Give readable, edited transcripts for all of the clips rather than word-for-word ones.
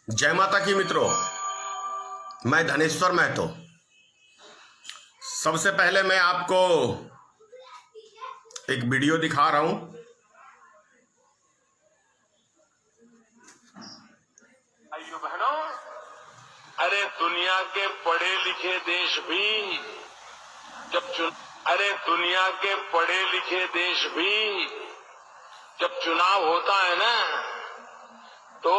जय माता की मित्रों, मैं धनेश्वर महतो। सबसे पहले मैं आपको एक वीडियो दिखा रहा हूं। भाइयों बहनों, अरे दुनिया के पढ़े लिखे देश भी जब चुनाव होता है ना, तो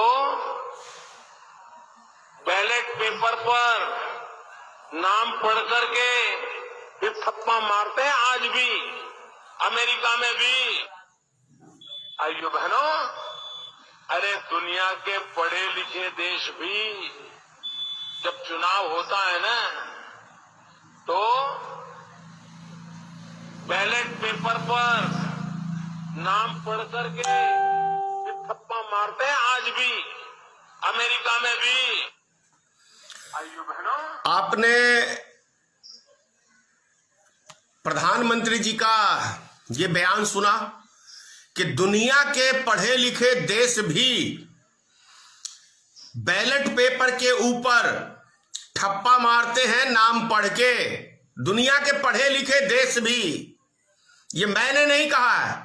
बैलेट पेपर पर नाम पढ़ करके फिर थप्पा मारते हैं। आज भी अमेरिका में भी भाइयों बहनों, अरे दुनिया के पढ़े लिखे देश भी जब चुनाव होता है ना, तो बैलेट पेपर पर नाम पढ़ करके फिर थप्पा मारते हैं। आज भी अमेरिका में भी भाइयों बहनों, आपने प्रधानमंत्री जी का ये बयान सुना कि दुनिया के पढ़े लिखे देश भी बैलेट पेपर के ऊपर ठप्पा मारते हैं नाम पढ़ के। दुनिया के पढ़े लिखे देश भी, ये मैंने नहीं कहा है,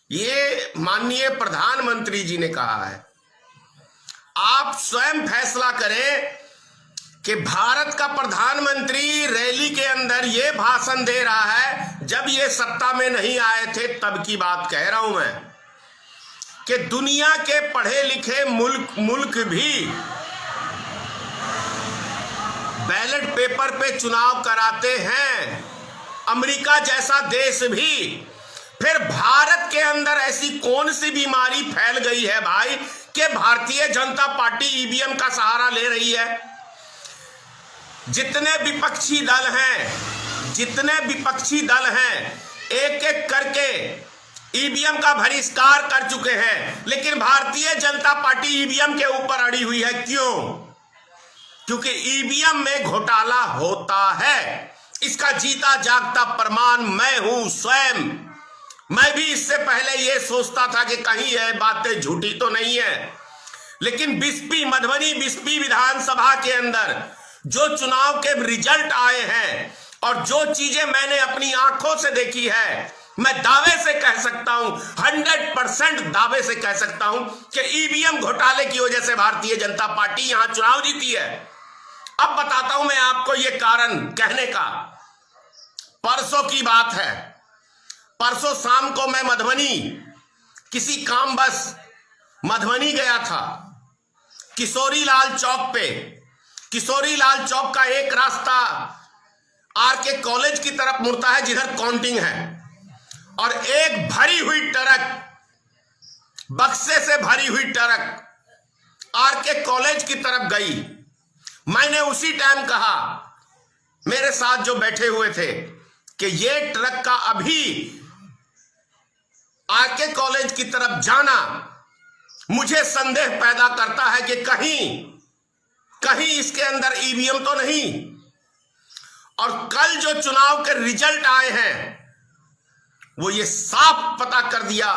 ये माननीय प्रधानमंत्री जी ने कहा है। आप स्वयं फैसला करें कि भारत का प्रधानमंत्री रैली के अंदर ये भाषण दे रहा है, जब ये सत्ता में नहीं आए थे तब की बात कह रहा हूं मैं, कि दुनिया के पढ़े लिखे मुल्क भी बैलेट पेपर पे चुनाव कराते हैं, अमेरिका जैसा देश भी। फिर भारत के अंदर ऐसी कौन सी बीमारी फैल गई है भाई कि भारतीय जनता पार्टी ईवीएम का सहारा ले रही है? जितने विपक्षी दल हैं एक एक करके ईवीएम का बहिष्कार कर चुके हैं, लेकिन भारतीय जनता पार्टी ईवीएम के ऊपर अड़ी हुई है। क्यों? क्योंकि ईवीएम में घोटाला होता है। इसका जीता जागता प्रमाण मैं हूं स्वयं। मैं भी इससे पहले ये सोचता था कि कहीं ये बातें झूठी तो नहीं है, लेकिन मधुबनी बिस्पी विधानसभा के अंदर जो चुनाव के रिजल्ट आए हैं और जो चीजें मैंने अपनी आंखों से देखी है, मैं दावे से कह सकता हूं, 100% दावे से कह सकता हूं कि ईवीएम घोटाले की वजह से भारतीय जनता पार्टी यहां चुनाव जीती है। अब बताता हूं मैं आपको ये कारण कहने का। परसों की बात है, परसों शाम को मैं मधुबनी किसी काम बस मधुबनी गया था। किशोरी लाल चौक का एक रास्ता आरके कॉलेज की तरफ मुड़ता है, जिधर काउंटिंग है, और एक भरी हुई ट्रक, बक्से से भरी हुई ट्रक आरके कॉलेज की तरफ गई। मैंने उसी टाइम कहा मेरे साथ जो बैठे हुए थे कि ये ट्रक का अभी आरके कॉलेज की तरफ जाना मुझे संदेह पैदा करता है कि कहीं इसके अंदर ईवीएम तो नहीं। और कल जो चुनाव के रिजल्ट आए हैं वो ये साफ पता कर दिया,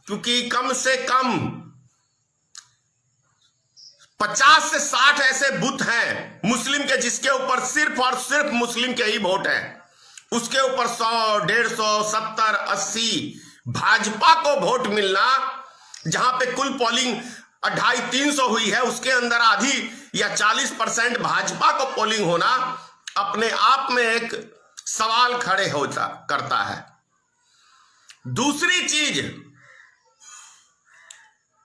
क्योंकि कम से कम 50 से 60 ऐसे बूथ हैं मुस्लिम के जिसके ऊपर सिर्फ और सिर्फ मुस्लिम के ही वोट हैं। उसके ऊपर 100, 150, 70, 80 भाजपा को वोट मिलना, जहां पे कुल पोलिंग 250-300 हुई है, उसके अंदर आधी या 40% भाजपा को पोलिंग होना अपने आप में एक सवाल खड़े करता है। दूसरी चीज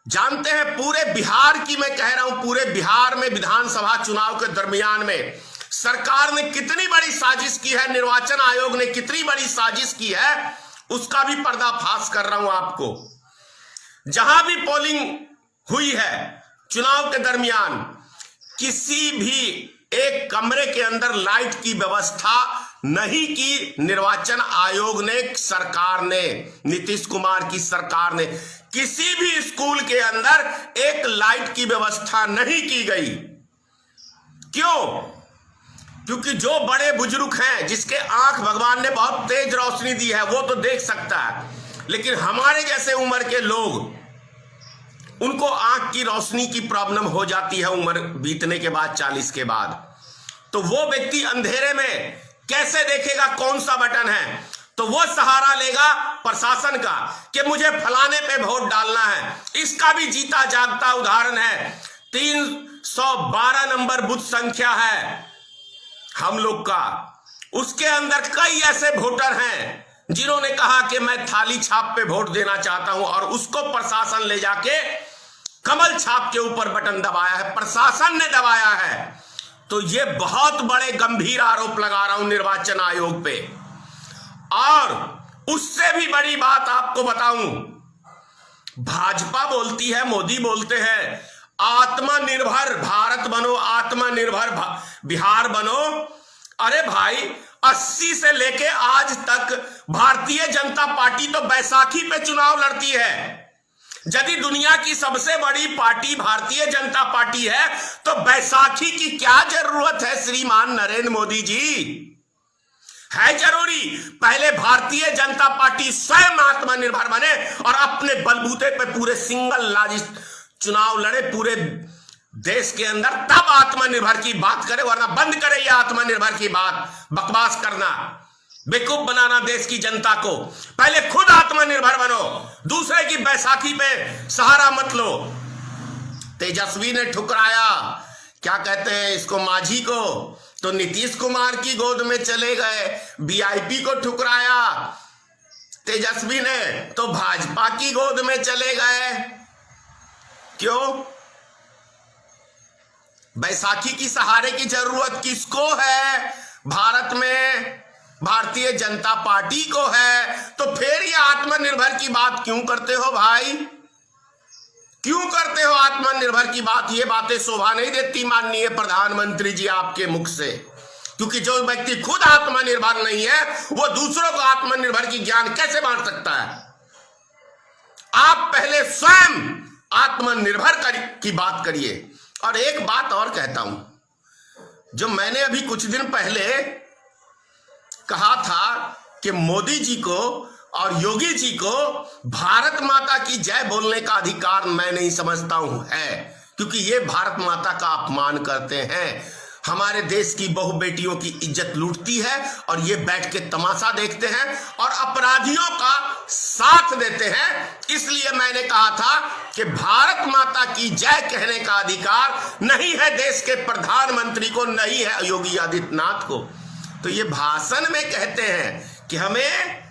जानते हैं, पूरे बिहार की मैं कह रहा हूं, पूरे बिहार में विधानसभा चुनाव के दरमियान में सरकार ने कितनी बड़ी साजिश की है, निर्वाचन आयोग ने कितनी बड़ी साजिश की है, उसका भी पर्दाफाश कर रहा हूं आपको। जहां भी पोलिंग हुई है चुनाव के दरमियान, किसी भी एक कमरे के अंदर लाइट की व्यवस्था नहीं की निर्वाचन आयोग ने, सरकार ने, नीतीश कुमार की सरकार ने। किसी भी स्कूल के अंदर एक लाइट की व्यवस्था नहीं की गई। क्यों? क्योंकि जो बड़े बुजुर्ग हैं, जिसके आंख भगवान ने बहुत तेज रोशनी दी है, वो तो देख सकता है, लेकिन हमारे जैसे उम्र के लोग उनको आंख की रोशनी की प्रॉब्लम हो जाती है उम्र बीतने के बाद, 40 के बाद। तो वो व्यक्ति अंधेरे में कैसे देखेगा कौन सा बटन है? तो वो सहारा लेगा प्रशासन का कि मुझे फलाने पे वोट डालना है। इसका भी जीता जागता उदाहरण है। 312 नंबर बूथ संख्या है हम लोग का। उसके अंदर कई ऐसे वोटर हैं जिन्होंने कहा कि मैं थाली छाप पे वोट देना चाहता हूं, और उसको प्रशासन ले जाके कमल छाप के ऊपर बटन दबाया है, प्रशासन ने दबाया है। तो ये बहुत बड़े गंभीर आरोप लगा रहा हूं निर्वाचन आयोग पे। और उससे भी बड़ी बात आपको बताऊं, भाजपा बोलती है, मोदी बोलते हैं आत्मनिर्भर भारत बनो, आत्मनिर्भर बिहार बनो। अरे भाई, 80 से लेके आज तक भारतीय जनता पार्टी तो बैसाखी पे चुनाव लड़ती है। यदि दुनिया की सबसे बड़ी पार्टी भारतीय जनता पार्टी है तो बैसाखी की क्या जरूरत है श्रीमान नरेंद्र मोदी जी? है जरूरी? पहले भारतीय जनता पार्टी स्वयं आत्मनिर्भर बने और अपने बलबूते पे पूरे सिंगल लार्जेस्ट चुनाव लड़े पूरे देश के अंदर, तब आत्मनिर्भर की बात करे। वरना बंद करे ये आत्मनिर्भर की बात, बकवास करना, बेवकूफ बनाना देश की जनता को। पहले खुद आत्मनिर्भर बनो, दूसरे की बैसाखी पे सहारा मत लो। तेजस्वी ने ठुकराया, क्या कहते हैं इसको, माझी को, तो नीतीश कुमार की गोद में चले गए। वीआईपी को ठुकराया तेजस्वी ने, तो भाजपा की गोद में चले गए। क्यों? बैसाखी की सहारे की जरूरत किसको है? भारत में भारतीय जनता पार्टी को है। तो फिर ये आत्मनिर्भर की बात क्यों करते हो भाई? क्यों करते हो आत्मनिर्भर की बात? ये बातें शोभा नहीं देती माननीय प्रधानमंत्री जी आपके मुख से, क्योंकि जो व्यक्ति खुद आत्मनिर्भर नहीं है वो दूसरों को आत्मनिर्भर की ज्ञान कैसे बांट सकता है? आप पहले स्वयं आत्मनिर्भर की बात करिए। और एक बात और कहता हूं, जो मैंने अभी कुछ दिन पहले कहा था कि मोदी जी को और योगी जी को भारत माता की जय बोलने का अधिकार मैं नहीं समझता हूं है, क्योंकि ये भारत माता का अपमान करते हैं, हमारे देश की बहु बेटियों की इज्जत लूटती है, और ये बैठ के तमाशा देखते हैं और अपराधियों का साथ देते हैं। इसलिए मैंने कहा था कि भारत माता की जय कहने का अधिकार नहीं है देश के प्रधानमंत्री को, नहीं है योगी आदित्यनाथ को। तो ये भाषण में कहते हैं कि हमें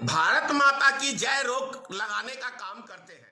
भारत माता की जय रोक लगाने का काम करते हैं।